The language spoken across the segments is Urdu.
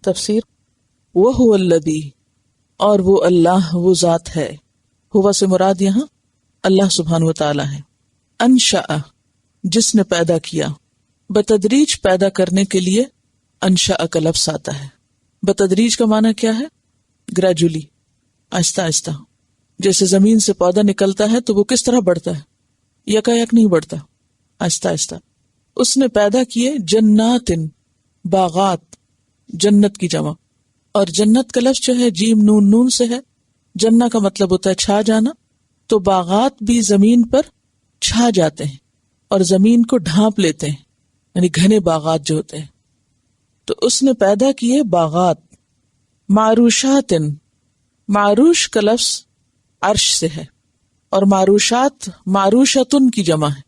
تفسیر وَهُوَ الَّذِي، اور وہ اللہ، وہ ذات ہے، ہوا سے مراد یہاں اللہ سبحانہ وتعالی ہے، انشأ جس نے پیدا کیا، بتدریج پیدا کرنے کے لیے انشأ کا لفظ آتا ہے۔ بتدریج کا معنی کیا ہے؟ گریجولی، آہستہ آہستہ، جیسے زمین سے پودا نکلتا ہے تو وہ کس طرح بڑھتا ہے، یکا یک نہیں بڑھتا، آہستہ آہستہ۔ اس نے پیدا کیے جنات، باغات، جنت کی جمع، اور جنت کا لفظ جو ہے جیم نون نون سے ہے، جنہ کا مطلب ہوتا ہے چھا جانا، تو باغات بھی زمین پر چھا جاتے ہیں اور زمین کو ڈھانپ لیتے ہیں، یعنی گھنے باغات جو ہوتے ہیں۔ تو اس نے پیدا کیے باغات، معروشات، معروش کا لفظ عرش سے ہے، اور معروشات معروشتن کی جمع ہے۔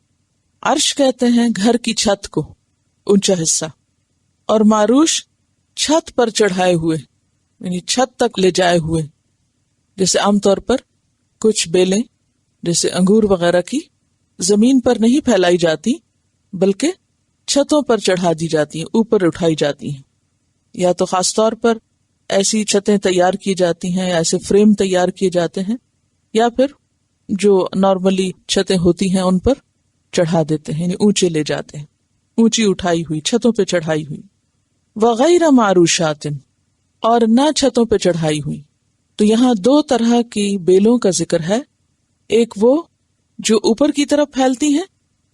عرش کہتے ہیں گھر کی چھت کو، اونچا حصہ، اور معروش چھت پر چڑھائے ہوئے، یعنی چھت تک لے جائے ہوئے۔ جیسے عام طور پر کچھ بیلیں جیسے انگور وغیرہ کی زمین پر نہیں پھیلائی جاتی بلکہ چھتوں پر چڑھا دی جاتی ہیں، اوپر اٹھائی جاتی ہیں، یا تو خاص طور پر ایسی چھتیں تیار کی جاتی ہیں، ایسے فریم تیار کیے جاتے ہیں، یا پھر جو نارملی چھتیں ہوتی ہیں ان پر چڑھا دیتے ہیں، یعنی اونچے لے جاتے ہیں، اونچی اٹھائی ہوئی، چھتوں پہ چڑھائی ہوئی۔ وغیر معروشات، اور نہ چھتوں پہ چڑھائی ہوئی۔ تو یہاں دو طرح کی بیلوں کا ذکر ہے، ایک وہ جو اوپر کی طرف پھیلتی ہیں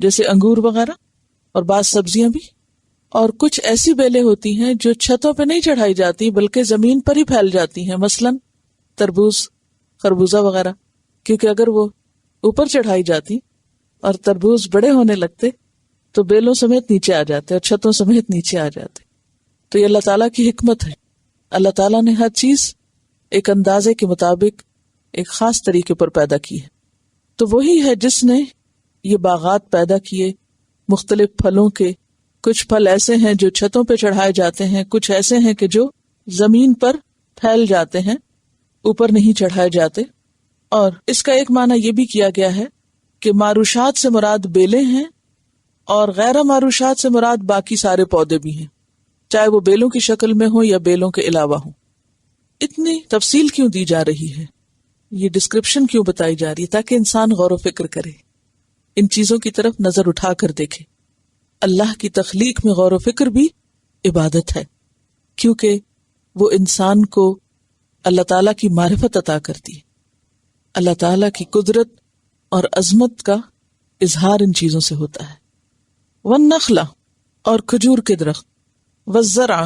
جیسے انگور وغیرہ، اور بعض سبزیاں بھی، اور کچھ ایسی بیلیں ہوتی ہیں جو چھتوں پہ نہیں چڑھائی جاتی بلکہ زمین پر ہی پھیل جاتی ہیں، مثلا تربوز، خربوزہ وغیرہ، کیونکہ اگر وہ اوپر چڑھائی جاتی اور تربوز بڑے ہونے لگتے تو بیلوں سمیت نیچے آ جاتے اور چھتوں سمیت نیچے آ جاتے۔ تو یہ اللہ تعالیٰ کی حکمت ہے، اللہ تعالیٰ نے ہر چیز ایک اندازے کے مطابق ایک خاص طریقے پر پیدا کی ہے۔ تو وہی ہے جس نے یہ باغات پیدا کیے مختلف پھلوں کے، کچھ پھل ایسے ہیں جو چھتوں پہ چڑھائے جاتے ہیں، کچھ ایسے ہیں کہ جو زمین پر پھیل جاتے ہیں، اوپر نہیں چڑھائے جاتے۔ اور اس کا ایک معنی یہ بھی کیا گیا ہے کہ معروشات سے مراد بیلیں ہیں، اور غیر معروشات سے مراد باقی سارے پودے بھی ہیں، چاہے وہ بیلوں کی شکل میں ہوں یا بیلوں کے علاوہ ہوں۔ اتنی تفصیل کیوں دی جا رہی ہے، یہ ڈسکرپشن کیوں بتائی جا رہی ہے؟ تاکہ انسان غور و فکر کرے، ان چیزوں کی طرف نظر اٹھا کر دیکھے۔ اللہ کی تخلیق میں غور و فکر بھی عبادت ہے، کیونکہ وہ انسان کو اللہ تعالیٰ کی معرفت عطا کرتی ہے، اللہ تعالیٰ کی قدرت اور عظمت کا اظہار ان چیزوں سے ہوتا ہے۔ والنخل، اور کھجور کے درخت، والزرع،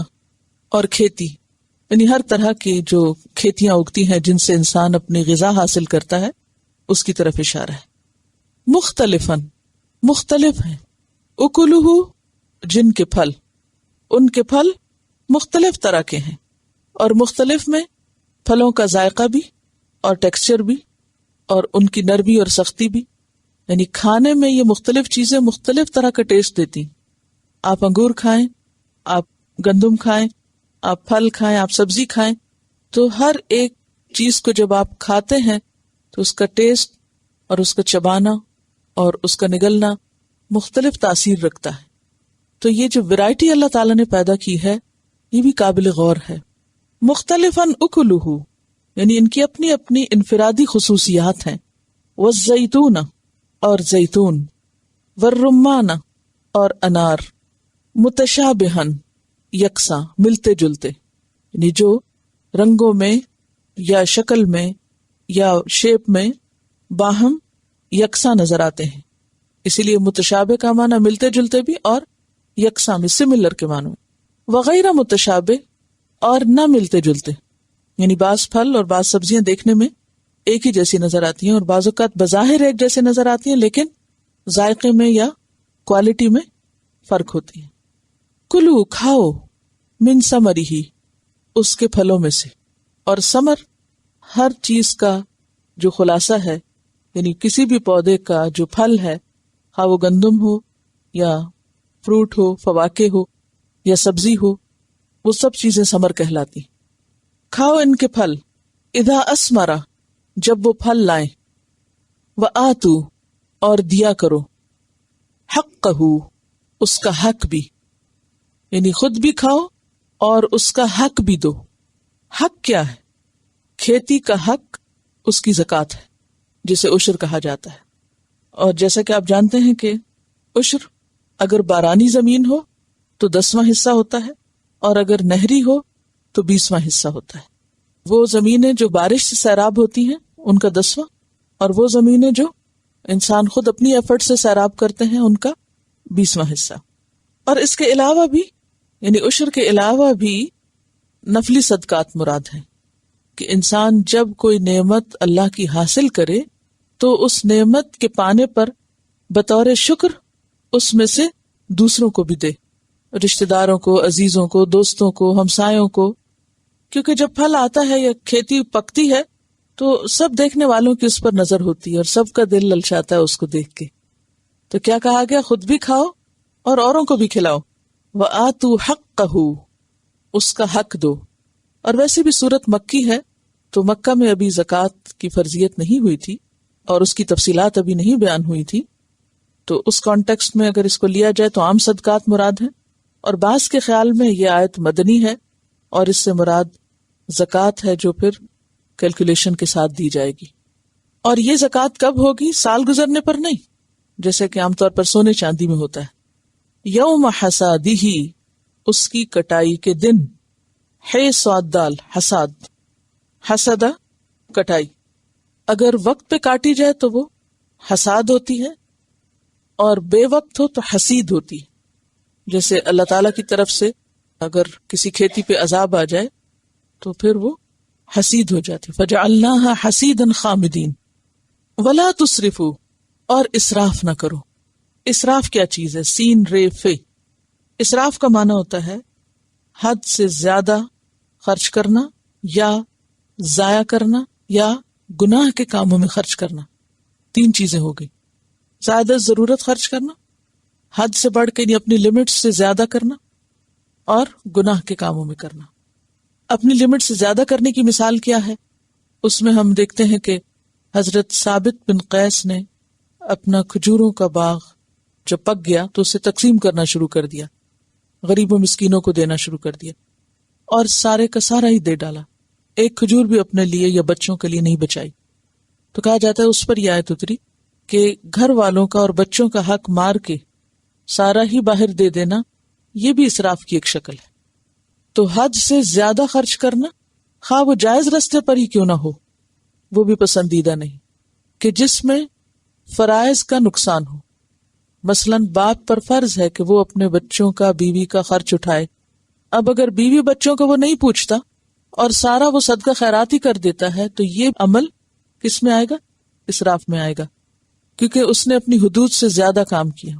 اور کھیتی، یعنی ہر طرح کی جو کھیتیاں اگتی ہیں جن سے انسان اپنی غذا حاصل کرتا ہے، اس کی طرف اشارہ ہے۔ مختلفاً، مختلف ہیں، اکلہ، جن کے پھل، ان کے پھل مختلف طرح کے ہیں، اور مختلف میں پھلوں کا ذائقہ بھی اور ٹیکسچر بھی، اور ان کی نرمی اور سختی بھی، یعنی کھانے میں یہ مختلف چیزیں مختلف طرح کا ٹیسٹ دیتی۔ آپ انگور کھائیں، آپ گندم کھائیں، آپ پھل کھائیں، آپ سبزی کھائیں، تو ہر ایک چیز کو جب آپ کھاتے ہیں تو اس کا ٹیسٹ اور اس کا چبانا اور اس کا نگلنا مختلف تاثیر رکھتا ہے۔ تو یہ جو ویرائٹی اللہ تعالیٰ نے پیدا کی ہے یہ بھی قابل غور ہے۔ مختلفاً اکلہ، یعنی ان کی اپنی اپنی انفرادی خصوصیات ہیں۔ والزیتون، اور زیتون، والرمان، اور انار، متشابہن، یکساں، ملتے جلتے، یعنی جو رنگوں میں یا شکل میں یا شیپ میں باہم یکساں نظر آتے ہیں، اسی لیے متشابہ کا معنی ملتے جلتے بھی اور یکساں میں سملر کے معنی میں۔ وغیرہ متشابہ، اور نہ ملتے جلتے، یعنی بعض پھل اور بعض سبزیاں دیکھنے میں ایک ہی جیسی نظر آتی ہیں اور بعض اوقات بظاہر ایک جیسے نظر آتی ہیں لیکن ذائقے میں یا کوالٹی میں فرق ہوتی ہے۔ کلو، کھاؤ، من ثمرہ، اس کے پھلوں میں سے، اور ثمر ہر چیز کا جو خلاصہ ہے، یعنی کسی بھی پودے کا جو پھل ہے، خواہ وہ گندم ہو یا فروٹ ہو، فواکہ ہو یا سبزی ہو، وہ سب چیزیں ثمر کہلاتی۔ کھاؤ ان کے پھل، اذا اسمرا، جب وہ پھل لائیں، وآتو، اور دیا کرو، حقہ، اس کا حق بھی، یعنی خود بھی کھاؤ اور اس کا حق بھی دو. حق کیا ہے؟ کھیتی کا حق اس کی زکوٰۃ ہے جسے عشر کہا جاتا ہے. اور جیسا کہ آپ جانتے ہیں کہ عشر اگر بارانی زمین ہو تو 10واں حصہ ہوتا ہے، اور اگر نہری ہو تو 20واں حصہ ہوتا ہے. وہ زمینیں جو بارش سے سیراب ہوتی ہیں ان کا 10واں، اور وہ زمینیں جو انسان خود اپنی ایفرٹ سے سیراب کرتے ہیں ان کا 20واں حصہ. اور اس کے علاوہ بھی، یعنی عشر کے علاوہ بھی نفلی صدقات مراد ہیں کہ انسان جب کوئی نعمت اللہ کی حاصل کرے تو اس نعمت کے پانے پر بطور شکر اس میں سے دوسروں کو بھی دے، رشتہ داروں کو، عزیزوں کو، دوستوں کو، ہمسایوں کو. کیونکہ جب پھل آتا ہے یا کھیتی پکتی ہے تو سب دیکھنے والوں کی اس پر نظر ہوتی ہے اور سب کا دل للچاتا ہے اس کو دیکھ کے. تو کیا کہا گیا؟ خود بھی کھاؤ اور اوروں کو بھی کھلاؤ. وَآتُوا حَقَّهُ، اس کا حق دو. اور ویسے بھی سورت مکی ہے تو مکہ میں ابھی زکوٰۃ کی فرضیت نہیں ہوئی تھی اور اس کی تفصیلات ابھی نہیں بیان ہوئی تھی. تو اس کانٹیکسٹ میں اگر اس کو لیا جائے تو عام صدقات مراد ہیں، اور بعض کے خیال میں یہ آیت مدنی ہے اور اس سے مراد زکوٰۃ ہے جو پھر کیلکولیشن کے ساتھ دی جائے گی. اور یہ زکوٰۃ کب ہوگی؟ سال گزرنے پر نہیں، جیسے کہ عام طور پر سونے چاندی میں ہوتا ہے. یوم حصادہ، اس کی کٹائی کے دن. ہے سواد دال، حساد، حسدہ کٹائی. اگر وقت پہ کاٹی جائے تو وہ حساد ہوتی ہے، اور بے وقت ہو تو حسید ہوتی ہے. جیسے اللہ تعالیٰ کی طرف سے اگر کسی کھیتی پہ عذاب آ جائے تو پھر وہ حسید ہو جاتی. فَجَعَلْنَاهَا حَسِيدًا خَامِدِينَ. وَلَا تُسْرِفُوا، اور اسراف نہ کرو. اسراف کیا چیز ہے؟ سین رے فے. اسراف کا معنی ہوتا ہے حد سے زیادہ خرچ کرنا، یا ضائع کرنا، یا گناہ کے کاموں میں خرچ کرنا. 3 چیزیں ہو گئی. زیادہ ضرورت خرچ کرنا، حد سے بڑھ کے اپنی لمٹ سے زیادہ کرنا، اور گناہ کے کاموں میں کرنا. اپنی لمٹ سے زیادہ کرنے کی مثال کیا ہے؟ اس میں ہم دیکھتے ہیں کہ حضرت ثابت بن قیس نے اپنا کھجوروں کا باغ جب پک گیا تو اسے تقسیم کرنا شروع کر دیا، غریبوں مسکینوں کو دینا شروع کر دیا، اور سارے کا سارا ہی دے ڈالا. ایک کھجور بھی اپنے لیے یا بچوں کے لیے نہیں بچائی. تو کہا جاتا ہے اس پر یہ آیت اتری کہ گھر والوں کا اور بچوں کا حق مار کے سارا ہی باہر دے دینا، یہ بھی اسراف کی ایک شکل ہے. تو حد سے زیادہ خرچ کرنا، خواہ وہ جائز راستے پر ہی کیوں نہ ہو، وہ بھی پسندیدہ نہیں. کہ جس میں فرائض کا نقصان ہو. مثلاً باپ پر فرض ہے کہ وہ اپنے بچوں کا، بیوی کا خرچ اٹھائے. اب اگر بیوی بچوں کو وہ نہیں پوچھتا اور سارا وہ صدقہ خیرات ہی کر دیتا ہے تو یہ عمل کس میں آئے گا؟ اسراف میں آئے گا، کیونکہ اس نے اپنی حدود سے زیادہ کام کیا،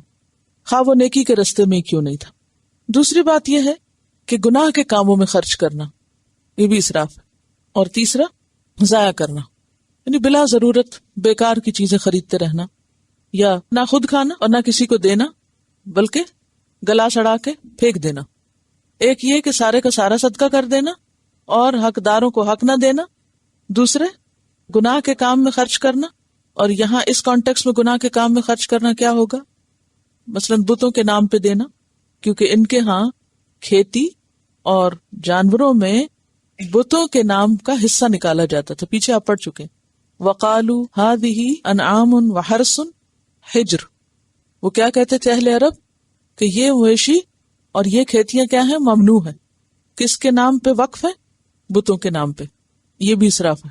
خواہ وہ نیکی کے رستے میں کیوں نہیں تھا. دوسری بات یہ ہے کہ گناہ کے کاموں میں خرچ کرنا، یہ بھی اسراف ہے. اور تیسرا ضائع کرنا، یعنی بلا ضرورت بیکار کی چیزیں خریدتے رہنا، یا نہ خود کھانا اور نہ کسی کو دینا، بلکہ گلا سڑا کے پھینک دینا. ایک یہ کہ سارے کا سارا صدقہ کر دینا اور حقداروں کو حق نہ دینا. دوسرے گناہ کے کام میں خرچ کرنا. اور یہاں اس کانٹیکس میں گناہ کے کام میں خرچ کرنا کیا ہوگا؟ مثلاً بتوں کے نام پہ دینا، کیونکہ ان کے ہاں کھیتی اور جانوروں میں بتوں کے نام کا حصہ نکالا جاتا تھا. پیچھے آپ پڑھ چکے. وَقَالُوا هَذِهِ أَنْعَامٌ وَحَرْثٌ حِجْرٌ. وہ کیا کہتے تھے اہل عرب کہ یہ مویشی اور یہ کھیتیاں کیا ہیں؟ ممنوع ہے. کس کے نام پہ وقف ہے؟ بتوں کے نام پہ. یہ بھی اسراف ہے.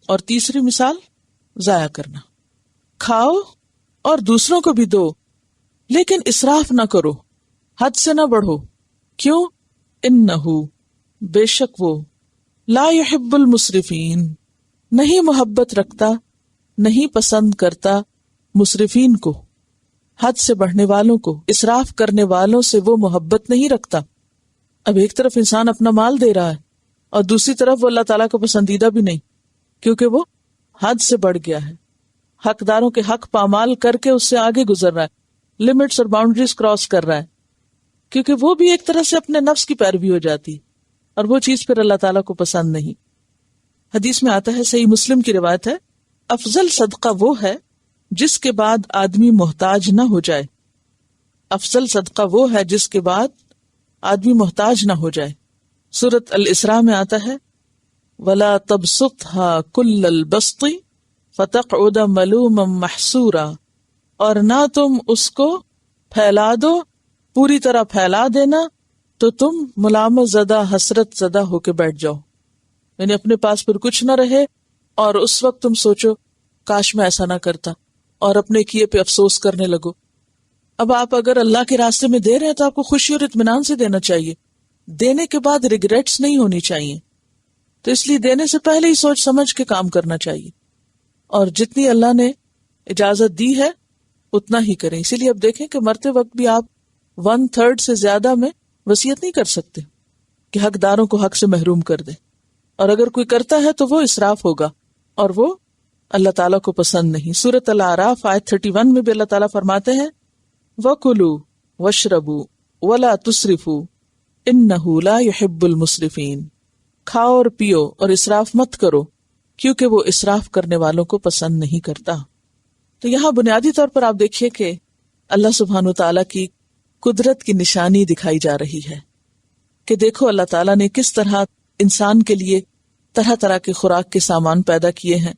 اور تیسری مثال ضائع کرنا. کھاؤ اور دوسروں کو بھی دو، لیکن اسراف نہ کرو، حد سے نہ بڑھو. کیوں؟ انہو، بے شک وہ، لا يحب المسرفین، نہیں محبت رکھتا، نہیں پسند کرتا مسرفین کو، حد سے بڑھنے والوں کو. اسراف کرنے والوں سے وہ محبت نہیں رکھتا. اب ایک طرف انسان اپنا مال دے رہا ہے اور دوسری طرف وہ اللہ تعالیٰ کو پسندیدہ بھی نہیں، کیونکہ وہ حد سے بڑھ گیا ہے، حقداروں کے حق پامال کر کے اس سے آگے گزر رہا ہے، لمٹس اور باؤنڈریز کراس کر رہا ہے، کیونکہ وہ بھی ایک طرح سے اپنے نفس کی پیروی ہو جاتی اور وہ چیز پھر اللہ تعالیٰ کو پسند نہیں. حدیث میں آتا ہے، صحیح مسلم کی روایت ہے، افضل صدقہ وہ ہے جس کے بعد آدمی محتاج نہ ہو جائے. افضل صدقہ وہ ہے جس کے بعد آدمی محتاج نہ ہو جائے. سورۃ الاسراء میں آتا ہے وَلَا تَبْسُطْهَا كُلَّ الْبَسْطِ فَتَقْعُدَ مَلُومًا مَحْسُورًا، اور نہ تم اس کو پھیلا دو، پوری طرح پھیلا دینا تو تم ملامت زدہ، حسرت زدہ ہو کے بیٹھ جاؤ، یعنی اپنے پاس پھر کچھ نہ رہے اور اس وقت تم سوچو کاش میں ایسا نہ کرتا اور اپنے کیے پہ افسوس کرنے لگو۔ اب آپ اگر اللہ کے راستے میں دے رہے ہیں تو آپ کو خوشی اور اطمینان سے دینا چاہیے، دینے کے بعد ریگریٹس نہیں ہونی چاہیے، تو اس لیے دینے سے پہلے ہی سوچ سمجھ کے کام کرنا چاہیے، اور جتنی اللہ نے اجازت دی ہے اتنا ہی کریں۔ اسی لیے اب دیکھیں کہ مرتے وقت بھی آپ 1/3 سے زیادہ میں وصیت نہیں کر سکتے کہ حقداروں کو حق سے محروم کر دیں، اور اگر کوئی کرتا ہے تو وہ اسراف ہوگا اور وہ اللہ تعالیٰ کو پسند نہیں۔ سورۃ الاعراف آیت 31 میں بھی اللہ تعالیٰ فرماتے ہیں وَكُلُوا وَاشْرَبُوا وَلَا تُسْرِفُوا إِنَّهُ لَا يُحِبُّ الْمُسْرِفِينَ، کھاؤ اور پیو اور اسراف مت کرو کیونکہ وہ اسراف کرنے والوں کو پسند نہیں کرتا۔ تو یہاں بنیادی طور پر آپ دیکھیے کہ اللہ سبحانہ وتعالیٰ کی قدرت کی نشانی دکھائی جا رہی ہے کہ دیکھو اللہ تعالیٰ نے کس طرح انسان کے لیے طرح طرح کے خوراک کے سامان پیدا کیے ہیں،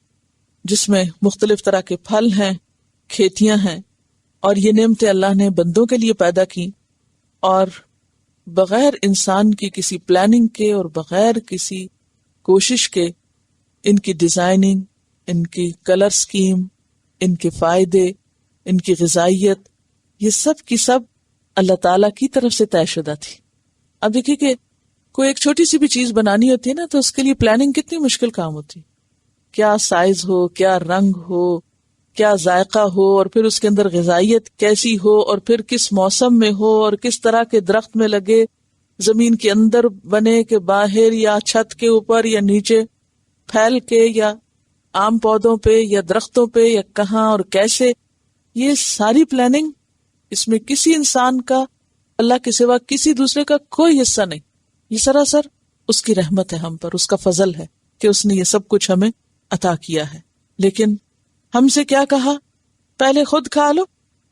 جس میں مختلف طرح کے پھل ہیں، کھیتیاں ہیں، اور یہ نعمتیں اللہ نے بندوں کے لیے پیدا کی، اور بغیر انسان کی کسی پلاننگ کے اور بغیر کسی کوشش کے ان کی ڈیزائننگ، ان کی کلر سکیم، ان کے فائدے، ان کی غذائیت، یہ سب کی سب اللہ تعالیٰ کی طرف سے طے شدہ تھی۔ اب دیکھیے کہ کوئی ایک چھوٹی سی بھی چیز بنانی ہوتی ہے نا تو اس کے لیے پلاننگ کتنی مشکل کام ہوتی، کیا سائز ہو، کیا رنگ ہو، کیا ذائقہ ہو، اور پھر اس کے اندر غذائیت کیسی ہو، اور پھر کس موسم میں ہو، اور کس طرح کے درخت میں لگے، زمین کے اندر بنے کہ باہر، یا چھت کے اوپر یا نیچے پھیل کے، یا عام پودوں پہ یا درختوں پہ، یا کہاں اور کیسے، یہ ساری پلاننگ، اس میں کسی انسان کا اللہ کے سوا کسی دوسرے کا کوئی حصہ نہیں، یہ سراسر اس کی رحمت ہے ہم پر، اس کا فضل ہے کہ اس نے یہ سب کچھ ہمیں عطا کیا ہے۔ لیکن ہم سے کیا کہا؟ پہلے خود کھا لو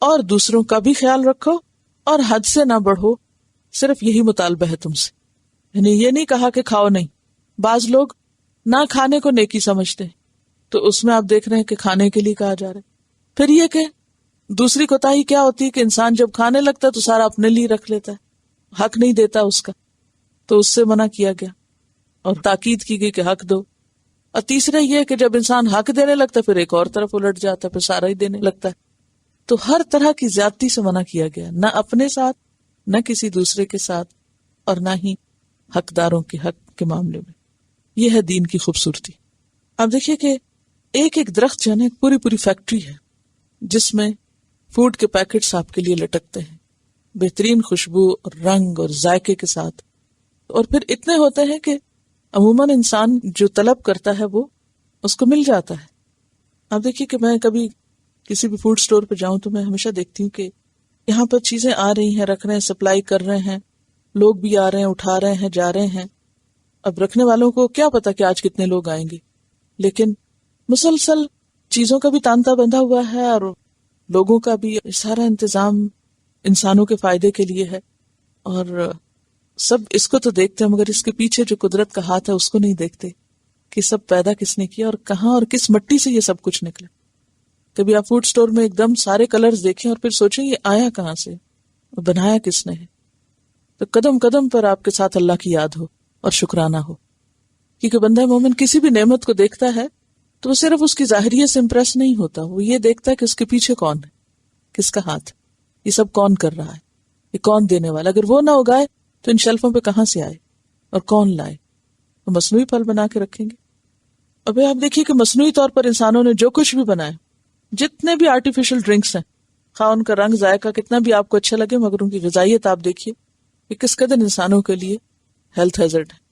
اور دوسروں کا بھی خیال رکھو اور حد سے نہ بڑھو، صرف یہی مطالبہ ہے تم سے، یعنی یہ نہیں کہا کہ کھاؤ نہیں۔ بعض لوگ نہ کھانے کو نیکی سمجھتے ہیں، تو اس میں آپ دیکھ رہے ہیں کہ کھانے کے لیے کہا جا رہا ہے۔ پھر یہ کہ دوسری کوتاہی کیا ہوتی ہے کہ انسان جب کھانے لگتا ہے تو سارا اپنے لیے رکھ لیتا ہے، حق نہیں دیتا اس کا، تو اس سے منع کیا گیا اور تاکید کی گئی کہ حق دو۔ اور تیسرا یہ کہ جب انسان حق دینے لگتا ہے پھر ایک اور طرف الٹ جاتا ہے، پھر سارا ہی دینے لگتا ہے۔ تو ہر طرح کی زیادتی سے منع کیا گیا، نہ اپنے ساتھ، نہ کسی دوسرے کے ساتھ، اور نہ ہی حقداروں کے حق کے معاملے میں۔ یہ ہے دین کی خوبصورتی۔ اب دیکھیے کہ ایک ایک درخت جو ہے نا پوری پوری فیکٹری ہے جس میں فوڈ کے پیکٹس آپ کے لیے لٹکتے ہیں بہترین خوشبو اور رنگ اور ذائقے کے ساتھ، اور پھر اتنے ہوتے ہیں کہ عموماً انسان جو طلب کرتا ہے وہ اس کو مل جاتا ہے۔ اب دیکھیے کہ میں کبھی کسی بھی فوڈ سٹور پہ جاؤں تو میں ہمیشہ دیکھتی ہوں کہ یہاں پر چیزیں آ رہی ہیں، رکھ رہے ہیں، سپلائی کر رہے ہیں، لوگ بھی آ رہے ہیں، اٹھا رہے ہیں، جا رہے ہیں۔ اب رکھنے والوں کو کیا پتا کہ آج کتنے لوگ آئیں گے، لیکن مسلسل چیزوں کا بھی تانتا بندھا ہوا ہے اور لوگوں کا بھی سارا انتظام انسانوں کے فائدے کے لیے ہے، اور سب اس کو تو دیکھتے ہیں مگر اس کے پیچھے جو قدرت کا ہاتھ ہے اس کو نہیں دیکھتے کہ سب پیدا کس نے کیا اور کہاں اور کس مٹی سے یہ سب کچھ نکلا۔ کبھی آپ فوڈ سٹور میں ایک دم سارے کلرز دیکھیں اور پھر سوچیں یہ آیا کہاں سے، بنایا کس نے ہے۔ تو قدم قدم پر آپ کے ساتھ اللہ کی یاد ہو اور شکرانہ ہو، کیونکہ بندہ مومن کسی بھی نعمت کو دیکھتا ہے تو وہ صرف اس کی ظاہریت سے امپریس نہیں ہوتا، وہ یہ دیکھتا ہے کہ اس کے پیچھے کون ہے، کس کا ہاتھ، یہ سب کون کر رہا ہے، یہ کون دینے والا۔ اگر وہ نہ اگائے تو ان شیلفوں پہ کہاں سے آئے اور کون لائے؟ وہ مصنوعی پھل بنا کے رکھیں گے۔ اب آپ دیکھیے کہ مصنوعی طور پر انسانوں نے جو کچھ بھی بنایا، جتنے بھی آرٹیفیشل ڈرنکس ہیں، خواہ ان کا رنگ ذائقہ کتنا بھی آپ کو اچھا لگے، مگر ان کی غذائیت آپ دیکھیے کہ کس قدر انسانوں کے لیے ہیلتھ ہیزرڈ ہے۔